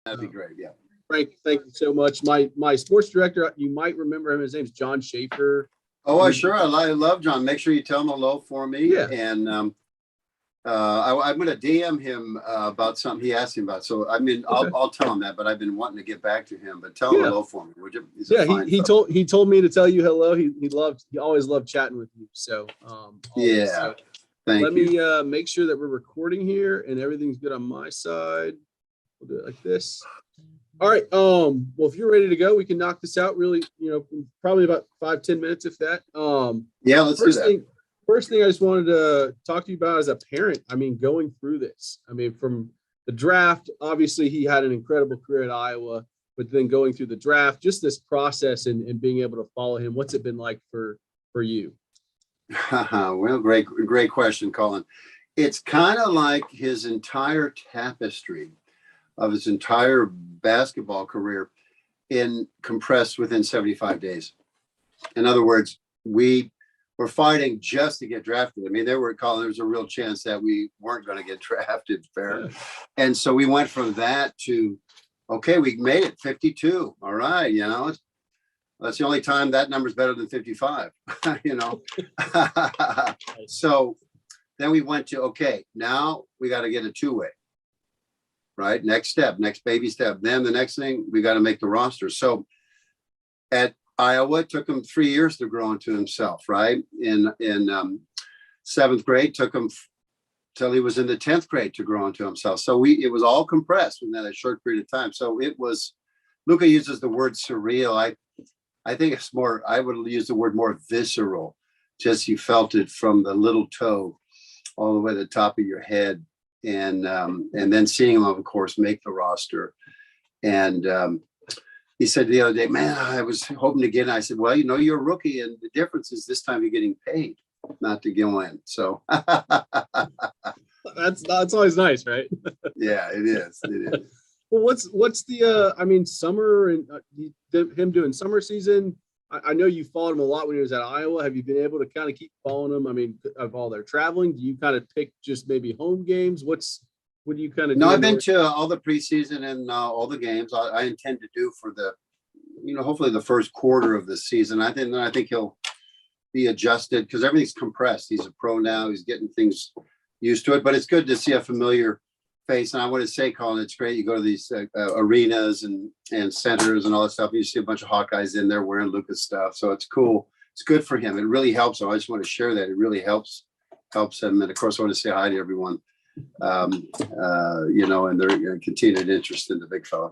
That'd be great. Yeah. Frank, thank you so much. My sports director, you might remember him. His name's John Schaefer. Oh, I sure. I love John. Make sure you tell him hello for me. Yeah. And I'm going to DM him about something he asked me about. So, I mean, Okay. I'll tell him that, but I've been wanting to get back to him. But tell him hello for me, would you? He told me to tell you hello. He always loved chatting with you. So yeah. Let me make sure that we're recording here and everything's good on my side. We'll do it like this. All right. Well, if you're ready to go, we can knock this out really, probably about 5-10 minutes, if that. Yeah, let's do that. First thing I just wanted to talk to you about as a parent, I mean, going through this, I mean, from the draft, obviously he had an incredible career at Iowa, but then going through the draft, just this process and being able to follow him, what's it been like for you? Well, great question, Colin. It's kind of like his entire tapestry of his entire basketball career compressed within 75 days. In other words, we were fighting just to get drafted. I mean, there was a real chance that we weren't going to get drafted, fair. And so we went from that to, okay, we made it 52. All right. That's the only time that number's better than 55, So then we went to, okay, now we got to get a two-way. Right. Next baby step. Then the next thing, we got to make the roster. So at Iowa, it took him 3 years to grow into himself. Right. In seventh grade, took him till he was in the 10th grade to grow into himself. So it was all compressed in that short period of time. So it was, Luka uses the word surreal. I think it's more, I would use the word more visceral. Just you felt it from the little toe all the way to the top of your head. And then seeing him, of course, make the roster. And he said the other day, man, I was hoping to get in. I said, well, you're a rookie, and the difference is this time you're getting paid, not to go in. So that's always nice, right? Yeah, it is. It is. Well, what's the summer and him doing summer season? I know you followed him a lot when he was at Iowa. Have you been able to kind of keep following him? I mean, of all their traveling, do you kind of pick just maybe home games? What do you kind of do? No, I've been to all the preseason and all the games. I intend to do for the, hopefully the first quarter of the season. I think he'll be adjusted because everything's compressed. He's a pro now. He's getting things used to it, but it's good to see a familiar face. And I want to say, Colin, it's great. You go to these arenas and centers and all that stuff. And you see a bunch of Hawkeyes in there wearing Luka's stuff. So it's cool. It's good for him. It really helps him. I just want to share that. It really helps him. And of course, I want to say hi to everyone, and their continued interest in the big fella.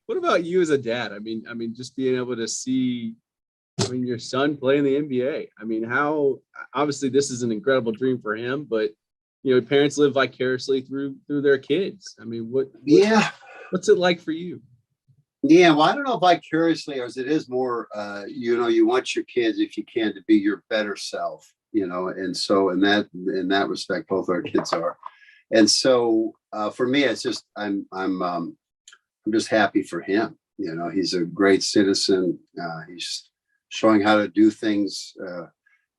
What about you as a dad? I mean, just being able to see, your son play in the NBA. I mean, how obviously this is an incredible dream for him, but parents live vicariously through their kids. I mean, what's it like for you? Yeah, well, I don't know vicariously as it is more, you want your kids, if you can, to be your better self, and so in that respect, both our kids are. And so for me, it's just, I'm just happy for him. He's a great citizen. He's showing how to do things.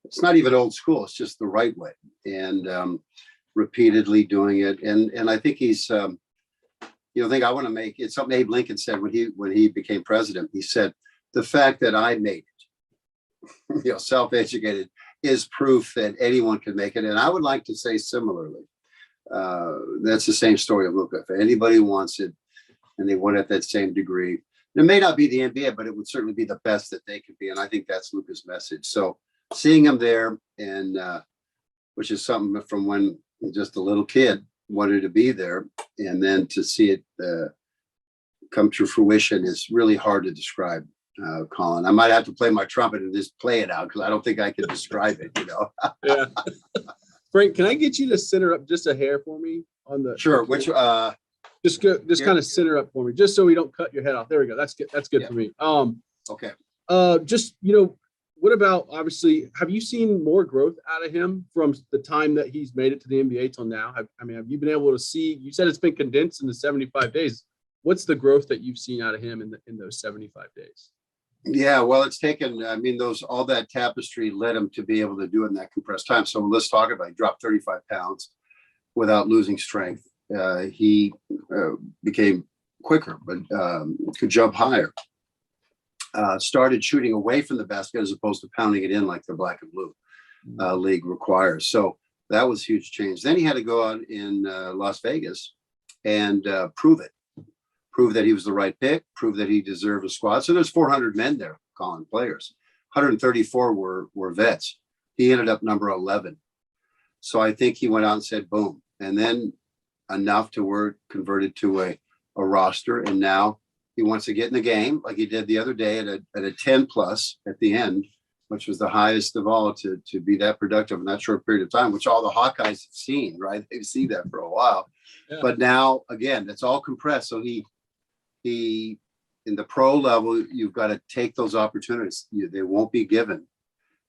It's not even old school. It's just the right way. And repeatedly doing it. And I think he's, the thing I want to make, it's something Abe Lincoln said when he became president. He said, the fact that I made it, self-educated, is proof that anyone can make it. And I would like to say similarly, that's the same story of Luka. If anybody wants it and they want it at that same degree, it may not be the NBA, but it would certainly be the best that they could be. And I think that's Luka's message. So seeing him there, and which is something from when just a little kid wanted to be there, and then to see it come to fruition is really hard to describe, Colin. I might have to play my trumpet and just play it out because I don't think I can describe it, Yeah. Frank, can I get you to center up just a hair for me on the? Sure. Which just kind of center up for me, just so we don't cut your head off. There we go. That's good. That's good for me. Okay. Just what about, obviously, have you seen more growth out of him from the time that he's made it to the NBA till now? Have you been able to see, you said it's been condensed into 75 days. What's the growth that you've seen out of him in those 75 days? Yeah, well, it's taken, all that tapestry led him to be able to do it in that compressed time. So let's talk about it. He dropped 35 pounds without losing strength. He became quicker, but could jump higher. Started shooting away from the basket as opposed to pounding it in like the black and blue league requires. So that was a huge change. Then he had to go out in Las Vegas and prove that he was the right pick, prove that he deserved a squad. So there's 400 men there calling players. 134 were vets. He ended up number 11. So I think he went out and said, boom. And then enough to where it converted to a roster. And now he wants to get in the game like he did the other day at a 10 plus at the end, which was the highest of all to be that productive in that short period of time, which all the Hawkeyes have seen, right? They've seen that for a while. Yeah. But now, again, that's all compressed. So he in the pro level, you've got to take those opportunities. They won't be given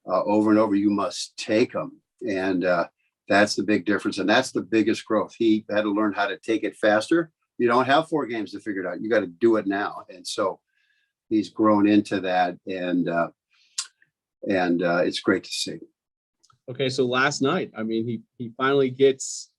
over and over. You must take them. And that's the big difference. And that's the biggest growth. He had to learn how to take it faster. You don't have 4 games to figure it out. You got to do it now. And so he's grown into that. And it's great to see. Okay. So last night, I mean, he finally gets,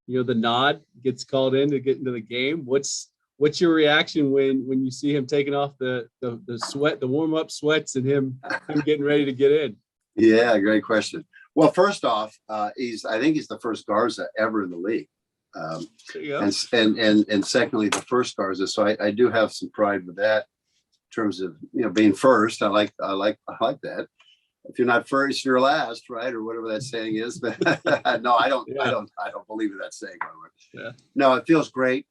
the nod, gets called in to get into the game. What's your reaction when you see him taking off the sweat, the warm up sweats, and him getting ready to get in? Yeah, great question. Well, first off, I think he's the first Garza ever in the league, and secondly, the first Garza. So I do have some pride with that in terms of being first. I like that. If you're not first, you're last, right, or whatever that saying is. But no, I don't. Yeah. I don't believe in that saying. Yeah. No, it feels great.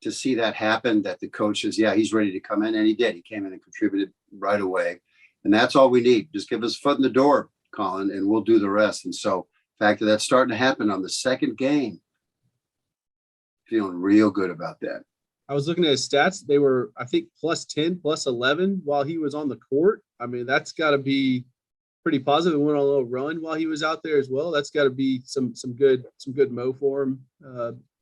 To see that happen, that the coach says, yeah, he's ready to come in. And he did. He came in and contributed right away. And that's all we need. Just give us a foot in the door, Colin, and we'll do the rest. And so the fact that that's starting to happen on the second game, feeling real good about that. I was looking at his stats. They were, I think, plus 10, plus 11 while he was on the court. I mean, that's got to be pretty positive. Went on a little run while he was out there as well. That's got to be some good mo for him.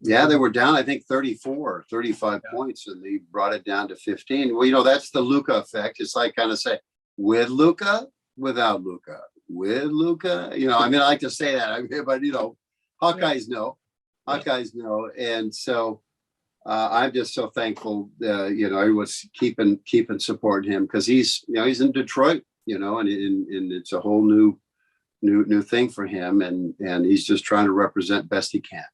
Yeah, they were down, I think, 35 points, and they brought it down to 15. Well, that's the Luka effect. It's like kind of say, with Luka, without Luka, with Luka. I like to say that, but Hawkeyes know. Hawkeyes know. And so I'm just so thankful, everyone's keeping supporting him because he's in Detroit, and it's a whole new thing for him. And he's just trying to represent best he can.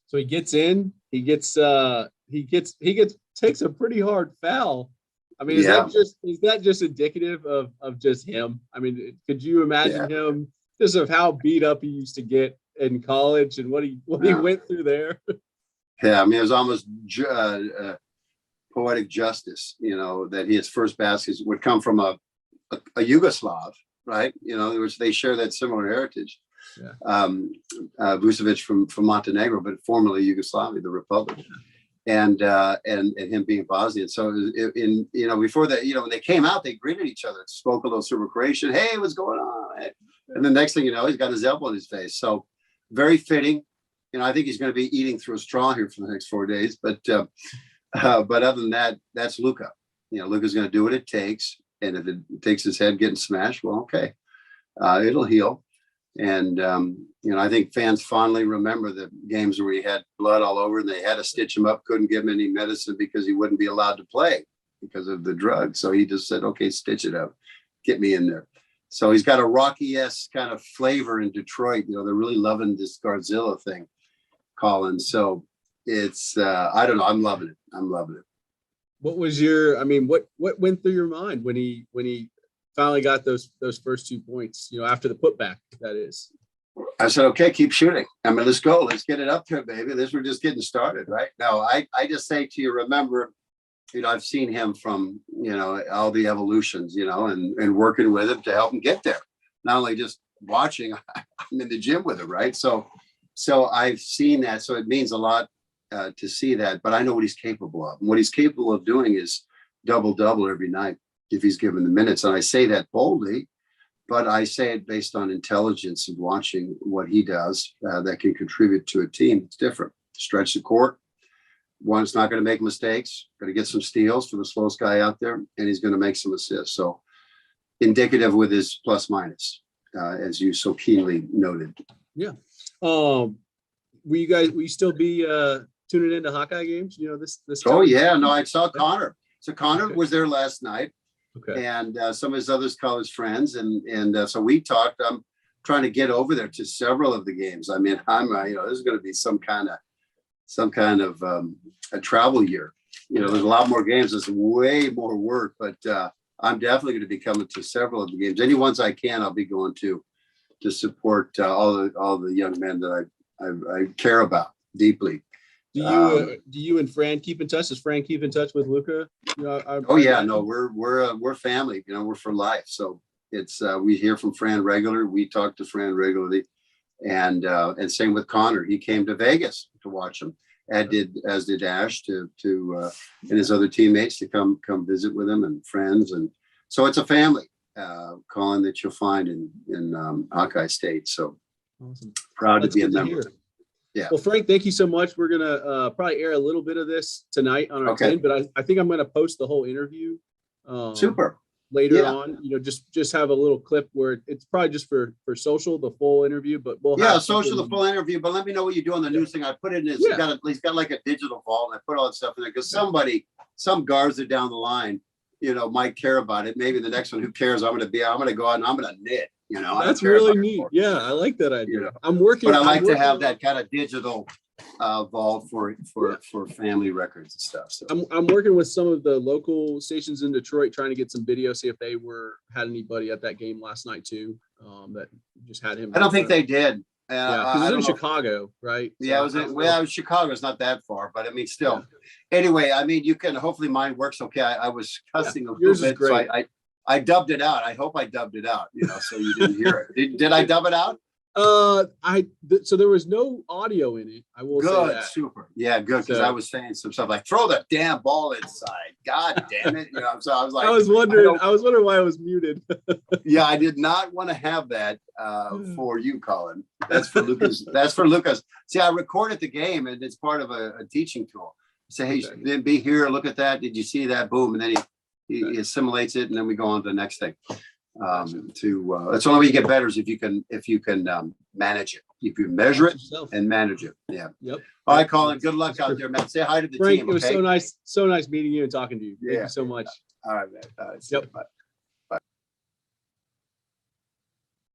So he gets in, takes a pretty hard foul. I mean, is that just indicative of just him? I mean, could you imagine him just of how beat up he used to get in college and what he went through there? Yeah, I mean, it was almost poetic justice, that his first baskets would come from a Yugoslav, right? Which they share that similar heritage. Yeah. Vucevic from Montenegro, but formerly Yugoslavia, the Republic, and him being Bosnian. So before that, when they came out, they greeted each other, spoke a little Serbo-Croatian. Hey, what's going on? And the next thing you know, he's got his elbow in his face. So very fitting. I think he's going to be eating through a straw here for the next 4 days. But other than that, that's Luka. Luka's going to do what it takes, and if it takes his head getting smashed, well, okay, it'll heal. And, I think fans fondly remember the games where he had blood all over and they had to stitch him up, couldn't give him any medicine because he wouldn't be allowed to play because of the drug. So he just said, okay, stitch it up, get me in there. So he's got a Rocky-esque kind of flavor in Detroit. They're really loving this Garzilla thing, Colin. So it's, I don't know. I'm loving it. What was what went through your mind when he finally got those first 2 points, after the putback, that is? I said, okay, keep shooting. Let's go. Let's get it up there, baby. We're just getting started, right? No, I just say to you, remember, I've seen him from, all the evolutions, and working with him to help him get there. Not only just watching, I'm in the gym with him, right? So I've seen that. So it means a lot to see that, but I know what he's capable of. And what he's capable of doing is double every night if he's given the minutes. And I say that boldly, but I say it based on intelligence of watching what he does that can contribute to a team. It's different. Stretch the court. One's not going to make mistakes, going to get some steals for the slowest guy out there, and he's going to make some assists. So indicative with his plus minus, as you so keenly noted. Yeah. Will you still be tuning into Hawkeye games? This. Oh yeah, no, I saw Connor. So Connor Okay. was there last night, Okay. and some of his other college friends, and so we talked. I'm trying to get over there to several of the games. I mean, there's going to be some kind of a travel year. There's a lot more games. There's way more work, but I'm definitely going to be coming to several of the games. Any ones I can, I'll be going to support all the young men that I care about deeply. Do you and Fran keep in touch? Does Fran keep in touch with Luka? Oh yeah, no, we're family. We're for life. So it's we hear from Fran regularly. We talk to Fran regularly, and same with Connor. He came to Vegas to watch him, as did Ash to and his other teammates to come visit with him, and friends, and so it's a family, Colin, that you'll find in Hawkeye State. So awesome. Proud That's to be a good to member. hear. Yeah. Well, Frank, thank you so much. We're gonna probably air a little bit of this tonight on our Okay. 10, but I think I'm gonna post the whole interview. Super. Later Yeah. on, just have a little clip where it's probably just for social, the full interview, but we'll Yeah, have social, the something- full interview, but let me know what you do on the news thing. I put it in his, Yeah. he's got like a digital vault, and I put all that stuff in there because some Garza down the line, might care about it. Maybe the next one, who cares? I'm going to go out and I'm going to knit, I don't That's care really about neat. sport. Yeah, I like that idea. Yeah. I'm working. But I like I'm to working have on- that kind of digital vault for family records and stuff. So I'm working with some of the local stations in Detroit, trying to get some video, see if they had anybody at that game last night too. That just had him. I don't think they did. Yeah, because I it's in don't know. Chicago, right? Yeah, So it was Chicago's not that far, but I mean, still. Anyway, I mean, you can, hopefully mine works okay. I was cussing a little yours is bit, so great. I dubbed it out. I hope I dubbed it out, so you didn't hear it. Did I dub it out? So there was no audio in it. I will say Good, that. super. Yeah, good. Because So- I was saying some stuff like, throw the damn ball inside. God damn it. So I was like, I was wondering why I was muted. yeah, I did not want to have that for you, Colin. That's for Lucas. That's for Lucas. See, I recorded the game, and it's part of a teaching tool. Say, hey, Okay. then be here. Look at that. Did you see that? Boom, and then he assimilates it, and then we go on to the next thing. That's the only way you get better is if you can manage it. If you measure it Yourself. and manage it. Yeah. Yep. All right, Colin. Good luck out there, man. Say hi to the Frank, team. it was Okay. so nice meeting you and talking to you. Thank Yeah. you so much. All right, man. Yep. Bye.